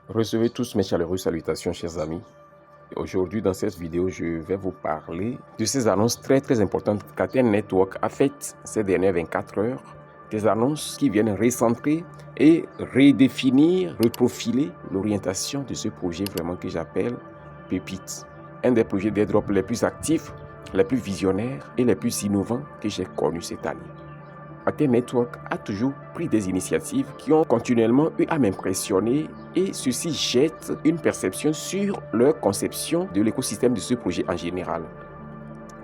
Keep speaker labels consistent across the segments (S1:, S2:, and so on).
S1: Recevez tous mes chaleureuses salutations, chers amis. Aujourd'hui, dans cette vidéo, je vais vous parler de ces annonces très importantes qu'Aten Network a faites ces dernières 24 heures. Des annonces qui viennent recentrer et redéfinir, reprofiler l'orientation de ce projet vraiment que j'appelle Pépite. Un des projets d'airdrop les plus actifs, les plus visionnaires et les plus innovants que j'ai connus cette année. Aten Network a toujours pris des initiatives qui ont continuellement eu à m'impressionner et ceci jette une perception sur leur conception de l'écosystème de ce projet en général.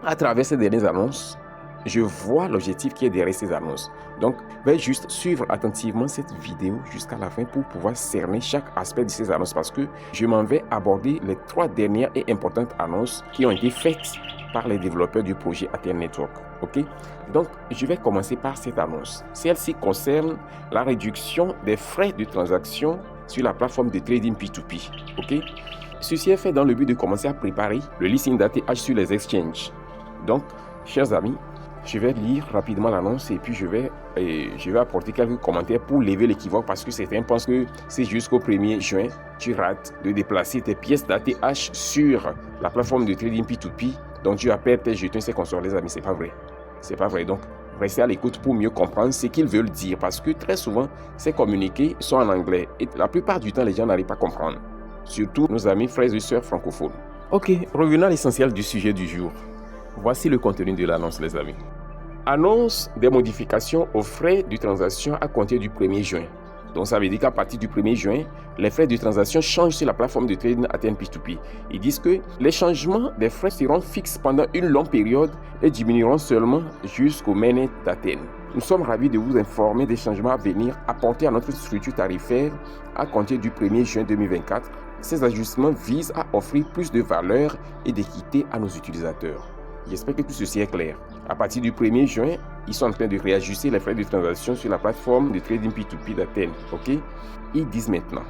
S1: À travers ces dernières annonces, je vois l'objectif qui est derrière ces annonces. Donc, je vais juste suivre attentivement cette vidéo jusqu'à la fin pour pouvoir cerner chaque aspect de ces annonces parce que je m'en vais aborder les 3 dernières et importantes annonces qui ont été faites par les développeurs du projet Aten Network. Ok? Donc, je vais commencer par cette annonce. Celle-ci concerne la réduction des frais de transaction sur la plateforme de trading P2P. Ok? Ceci est fait dans le but de commencer à préparer le listing d'ATH sur les exchanges. Donc, chers amis, je vais lire rapidement l'annonce et puis je vais apporter quelques commentaires pour lever l'équivoque parce que certains pensent que c'est jusqu'au 1er juin, tu rates de déplacer tes pièces d'ATH sur la plateforme de trading P2P. Donc tu as perdu tes jetons, ces consorts, les amis, c'est pas vrai. C'est pas vrai. Donc, restez à l'écoute pour mieux comprendre ce qu'ils veulent dire parce que très souvent, ces communiqués sont en anglais et la plupart du temps, les gens n'arrivent pas à comprendre. Surtout nos amis frères et sœurs francophones. Ok, revenons à l'essentiel du sujet du jour. Voici le contenu de l'annonce, les amis. Annonce des modifications aux frais de transaction à compter du 1er juin. Donc, ça veut dire qu'à partir du 1er juin, les frais de transaction changent sur la plateforme de trading Aten P2P. Ils disent que les changements des frais seront fixes pendant une longue période et diminueront seulement jusqu'au mainnet d'Aten. Nous sommes ravis de vous informer des changements à venir apportés à notre structure tarifaire à compter du 1er juin 2024. Ces ajustements visent à offrir plus de valeur et d'équité à nos utilisateurs. J'espère que tout ceci est clair. À partir du 1er juin, ils sont en train de réajuster les frais de transaction sur la plateforme de trading P2P d'Aten. Ok? Ils disent maintenant.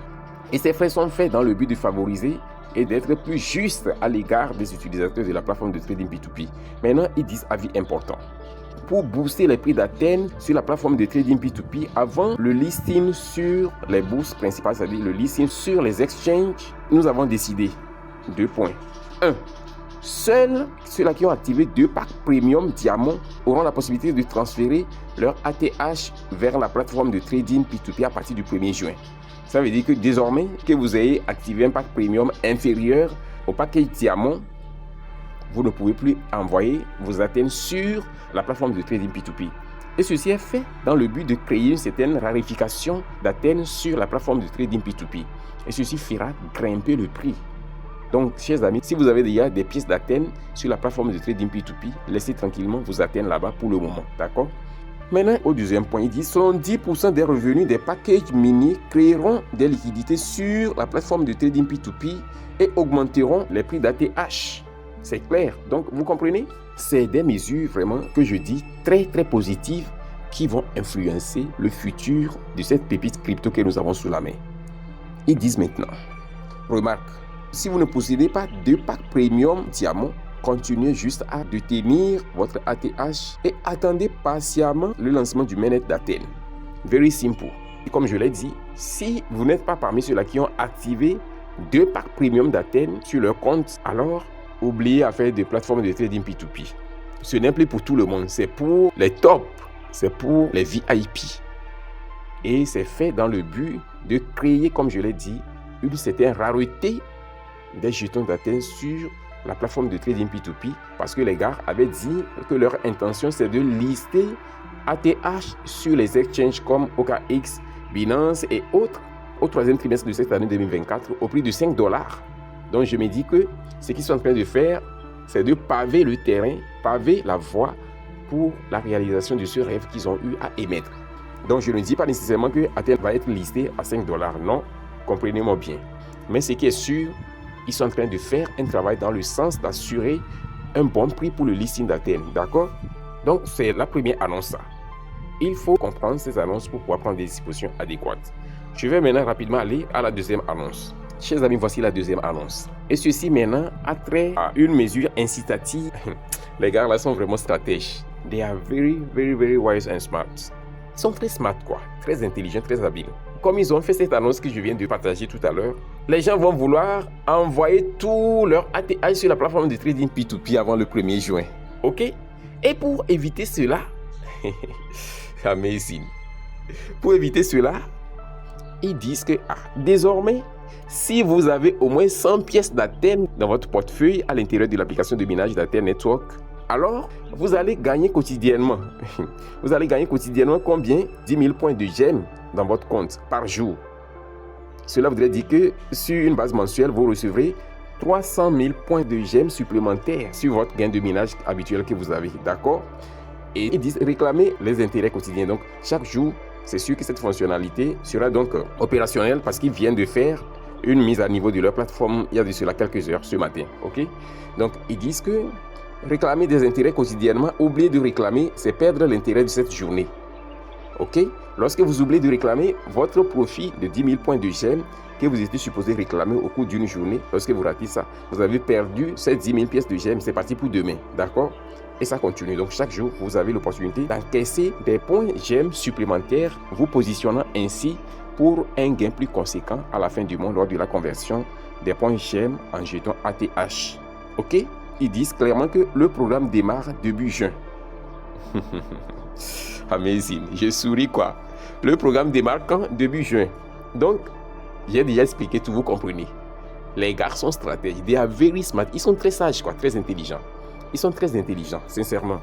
S1: Et ces frais sont faits dans le but de favoriser et d'être plus juste à l'égard des utilisateurs de la plateforme de trading P2P. Maintenant, ils disent avis important. Pour booster les prix d'Aten sur la plateforme de trading P2P avant le listing sur les bourses principales, c'est-à-dire le listing sur les exchanges, nous avons décidé 2 points. 1. Seuls ceux-là qui ont activé 2 packs premium diamant auront la possibilité de transférer leur ATH vers la plateforme de trading P2P à partir du 1er juin. Ça veut dire que désormais, que vous ayez activé un pack premium inférieur au package diamant, vous ne pouvez plus envoyer vos Aten sur la plateforme de trading P2P. Et ceci est fait dans le but de créer une certaine rarification d'Aten sur la plateforme de trading P2P. Et ceci fera grimper le prix. Donc, chers amis, si vous avez déjà des pièces d'Aten sur la plateforme de trading P2P, laissez tranquillement vos Aten là-bas pour le moment, d'accord? Maintenant, au deuxième point, il dit 70% des revenus des packages mini créeront des liquidités sur la plateforme de trading P2P et augmenteront les prix d'ATH. C'est clair. Donc, vous comprenez? C'est des mesures vraiment que je dis très positives qui vont influencer le futur de cette pépite crypto que nous avons sous la main. Ils disent maintenant, remarque, si vous ne possédez pas 2 packs premium diamant, continuez juste à détenir votre ATH et attendez patiemment le lancement du mainnet d'Aten. Very simple. Et comme je l'ai dit, si vous n'êtes pas parmi ceux-là qui ont activé 2 packs premium d'Aten sur leur compte, alors oubliez à faire des plateformes de trading P2P. Ce n'est plus pour tout le monde, c'est pour les tops, c'est pour les VIP. Et c'est fait dans le but de créer, comme je l'ai dit, une certaine rareté des jetons d'Aten sur la plateforme de trading P2P parce que les gars avaient dit que leur intention c'est de lister ATH sur les exchanges comme OKX, Binance et autres au 3e trimestre de cette année 2024 au prix de $5. Donc je me dis que ce qu'ils sont en train de faire, c'est de paver le terrain, paver la voie pour la réalisation de ce rêve qu'ils ont eu à émettre. Donc je ne dis pas nécessairement que Aten va être listé à $5, non, comprenez-moi bien. Mais ce qui est sûr, ils sont en train de faire un travail dans le sens d'assurer un bon prix pour le listing d'Aten, d'accord? Donc, c'est la première annonce. Il faut comprendre ces annonces pour pouvoir prendre des dispositions adéquates. Je vais maintenant rapidement aller à la deuxième annonce. Chers amis, voici la deuxième annonce. Et ceci maintenant a trait à une mesure incitative. Les gars là sont vraiment stratèges. They are very wise and smart. Ils sont très smart quoi, très intelligents, très habiles. comme ils ont fait cette annonce que je viens de partager tout à l'heure, les gens vont vouloir envoyer tout leur ATH sur la plateforme de trading P2P avant le 1er juin. OK? Et pour éviter cela, amazing. Pour éviter cela, ils disent que désormais, si vous avez au moins 100 pièces d'Athènes dans votre portefeuille à l'intérieur de l'application de minage d'Athènes Network, alors vous allez gagner quotidiennement. Vous allez gagner quotidiennement combien? 10 000 points de gemmes dans votre compte par jour. Cela voudrait dire que sur une base mensuelle, vous recevrez 300 000 points de gemmes supplémentaires sur votre gain de minage habituel que vous avez. D'accord? Et ils disent réclamer les intérêts quotidiens. Donc, chaque jour, c'est sûr que cette fonctionnalité sera donc opérationnelle parce qu'ils viennent de faire une mise à niveau de leur plateforme il y a de cela quelques heures ce matin. OK? Donc, ils disent que réclamer des intérêts quotidiennement, oublier de réclamer, c'est perdre l'intérêt de cette journée. OK? Lorsque vous oubliez de réclamer votre profit de 10 000 points de gemmes que vous étiez supposé réclamer au cours d'une journée, lorsque vous ratez ça, vous avez perdu ces 10 000 pièces de gemmes, c'est parti pour demain. D'accord? Et ça continue. Donc, chaque jour, vous avez l'opportunité d'encaisser des points gemmes supplémentaires, vous positionnant ainsi pour un gain plus conséquent à la fin du mois lors de la conversion des points gemmes en jetons ATH. OK? Ils disent clairement que le programme démarre début juin. Amazing. Je souris quoi. Le programme démarre quand? Début juin. Donc, j'ai déjà expliqué tout, vous comprenez. Les gars sont stratèges. They are very smart. Ils sont très sages, quoi, très intelligents. Ils sont très intelligents, sincèrement.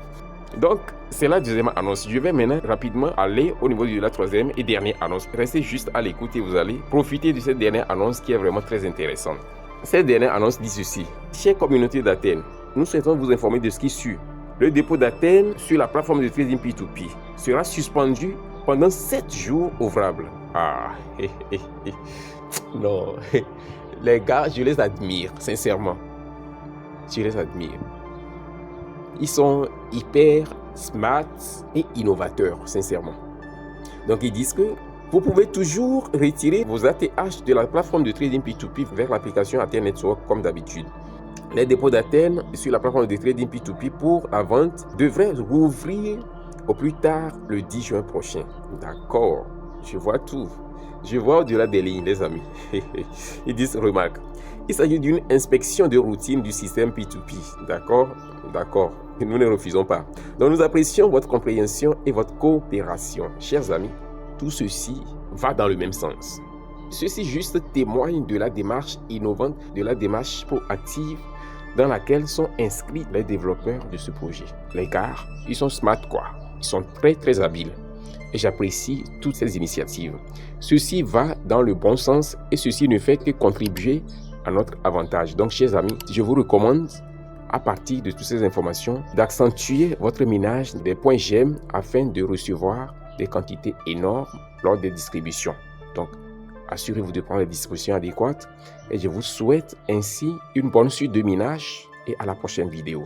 S1: Donc, c'est la deuxième annonce. Je vais maintenant rapidement aller au niveau de la troisième et dernière annonce. Restez juste à l'écoute et vous allez profiter de cette dernière annonce qui est vraiment très intéressante. Cette dernière annonce dit ceci. Chère communauté d'Athènes, nous souhaitons vous informer de ce qui suit. Le dépôt d'Athènes sur la plateforme de trading P2P sera suspendu pendant 7 jours ouvrables. Non, les gars, je les admire, sincèrement. Je les admire. Ils sont hyper smart et innovateurs, sincèrement. Donc, ils disent que vous pouvez toujours retirer vos ATH de la plateforme de trading P2P vers l'application Athènes Network comme d'habitude. Les dépôts d'Athènes sur la plateforme de trading P2P pour la vente devraient rouvrir au plus tard le 10 juin prochain. D'accord, je vois tout. Je vois au-delà des lignes, les amis. Ils disent, remarque, il s'agit d'une inspection de routine du système P2P. D'accord? D'accord. Nous ne refusons pas. Donc, nous apprécions votre compréhension et votre coopération. Chers amis, tout ceci va dans le même sens. Ceci juste témoigne de la démarche innovante, de la démarche proactive dans laquelle sont inscrits les développeurs de ce projet. Les gars, ils sont smart quoi. Ils sont très très habiles. Et j'apprécie toutes ces initiatives. Ceci va dans le bon sens et ceci ne fait que contribuer à notre avantage. Donc, chers amis, je vous recommande, à partir de toutes ces informations, d'accentuer votre minage des points gemmes afin de recevoir des quantités énormes lors des distributions. Donc, assurez-vous de prendre les dispositions adéquates et je vous souhaite ainsi une bonne suite de minage et à la prochaine vidéo.